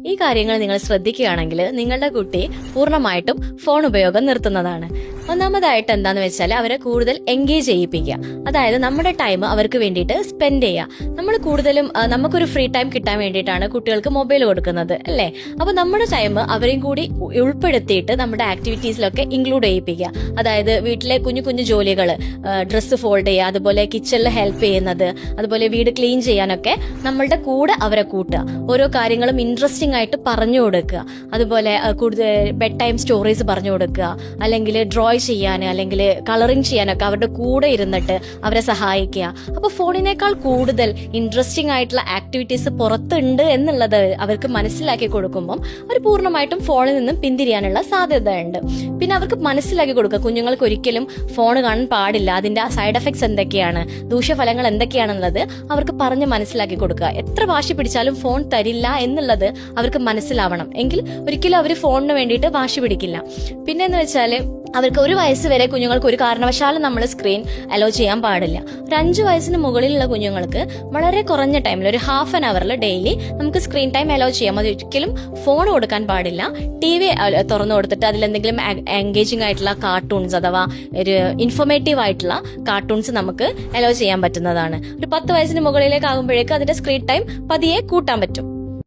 ഈ കാര്യങ്ങൾ നിങ്ങൾ ശ്രദ്ധിക്കുകയാണെങ്കിൽ നിങ്ങളുടെ കുട്ടി പൂർണ്ണമായിട്ടും ഫോൺ ഉപയോഗം നിർത്തുന്നതാണ്. ഒന്നാമതായിട്ട് എന്താന്ന് വെച്ചാൽ അവരെ കൂടുതൽ എൻഗേജ് ചെയ്യിപ്പിക്കുക. അതായത് നമ്മുടെ ടൈം അവർക്ക് വേണ്ടിയിട്ട് സ്പെൻഡ് ചെയ്യുക. നമ്മൾ കൂടുതലും നമുക്കൊരു ഫ്രീ ടൈം കിട്ടാൻ വേണ്ടിയിട്ടാണ് കുട്ടികൾക്ക് മൊബൈൽ കൊടുക്കുന്നത്, അല്ലേ? അപ്പൊ നമ്മുടെ ടൈം അവരെയും കൂടി ഉൾപ്പെടുത്തിയിട്ട് നമ്മുടെ ആക്ടിവിറ്റീസിലൊക്കെ ഇൻക്ലൂഡ് ചെയ്യിപ്പിക്കുക. അതായത് വീട്ടിലെ കുഞ്ഞു കുഞ്ഞു ജോലികൾ, ഡ്രസ്സ് ഫോൾഡ് ചെയ്യുക, അതുപോലെ കിച്ചണിൽ ഹെൽപ്പ് ചെയ്യുന്നത്, അതുപോലെ വീട് ക്ലീൻ ചെയ്യാനൊക്കെ നമ്മളുടെ കൂടെ അവരെ കൂട്ടുക. ഓരോ കാര്യങ്ങളും ഇൻട്രസ്റ്റിംഗ് ആയിട്ട് പറഞ്ഞു കൊടുക്കുക. അതുപോലെ കൂടുതൽ ബെഡ് ടൈം സ്റ്റോറീസ് പറഞ്ഞു കൊടുക്കുക, അല്ലെങ്കിൽ ഡ്രോയിങ് ചെയ്യാൻ അല്ലെങ്കിൽ കളറിങ് ചെയ്യാനൊക്കെ അവരുടെ കൂടെ ഇരുന്നിട്ട് അവരെ സഹായിക്കുക. അപ്പൊ ഫോണിനേക്കാൾ കൂടുതൽ ഇൻട്രസ്റ്റിംഗ് ആയിട്ടുള്ള ആക്ടിവിറ്റീസ് പുറത്തുണ്ട് എന്നുള്ളത് അവർക്ക് മനസ്സിലാക്കി കൊടുക്കുമ്പോൾ അവർ പൂർണ്ണമായിട്ടും ഫോണിൽ നിന്നും പിന്തിരിയാനുള്ള സാധ്യതയുണ്ട്. പിന്നെ അവർക്ക് മനസ്സിലാക്കി കൊടുക്കുക, കുഞ്ഞുങ്ങൾക്ക് ഒരിക്കലും ഫോൺ കാണാൻ പാടില്ല, അതിന്റെ സൈഡ് എഫക്ട്സ് എന്തൊക്കെയാണ്, ദൂഷ്യഫലങ്ങൾ എന്തൊക്കെയാണെന്നുള്ളത് അവർക്ക് പറഞ്ഞ് മനസ്സിലാക്കി കൊടുക്കുക. എത്ര വാശി പിടിച്ചാലും ഫോൺ തരില്ല എന്നുള്ളത് അവർക്ക് മനസ്സിലാവണം. എങ്കിൽ ഒരിക്കലും അവർ ഫോണിന് വേണ്ടിയിട്ട് വാശി പിടിക്കില്ല. പിന്നെന്ന് വെച്ചാൽ അവർക്ക് 1 വയസ്സ് വരെ കുഞ്ഞുങ്ങൾക്ക് ഒരു കാരണവശാലും നമ്മൾ സ്ക്രീൻ അലോ ചെയ്യാൻ പാടില്ല. ഒരു 5 വയസ്സിന് മുകളിലുള്ള കുഞ്ഞുങ്ങൾക്ക് വളരെ കുറഞ്ഞ ടൈമിൽ ഒരു ഹാഫ് ആൻ അവറിൽ ഡെയിലി നമുക്ക് സ്ക്രീൻ ടൈം അലോ ചെയ്യാം. അത് ഒരിക്കലും ഫോൺ കൊടുക്കാൻ പാടില്ല. TV തുറന്നു കൊടുത്തിട്ട് അതിലെന്തെങ്കിലും എൻഗേജിംഗ് ആയിട്ടുള്ള കാർട്ടൂൺസ് അഥവാ ഒരു ഇൻഫോർമേറ്റീവ് ആയിട്ടുള്ള കാർട്ടൂൺസ് നമുക്ക് അലോ ചെയ്യാൻ പറ്റുന്നതാണ്. ഒരു 10 വയസ്സിന് മുകളിലേക്ക് ആകുമ്പോഴേക്കും അതിന്റെ സ്ക്രീൻ ടൈം പതിയെ കൂട്ടാൻ പറ്റും.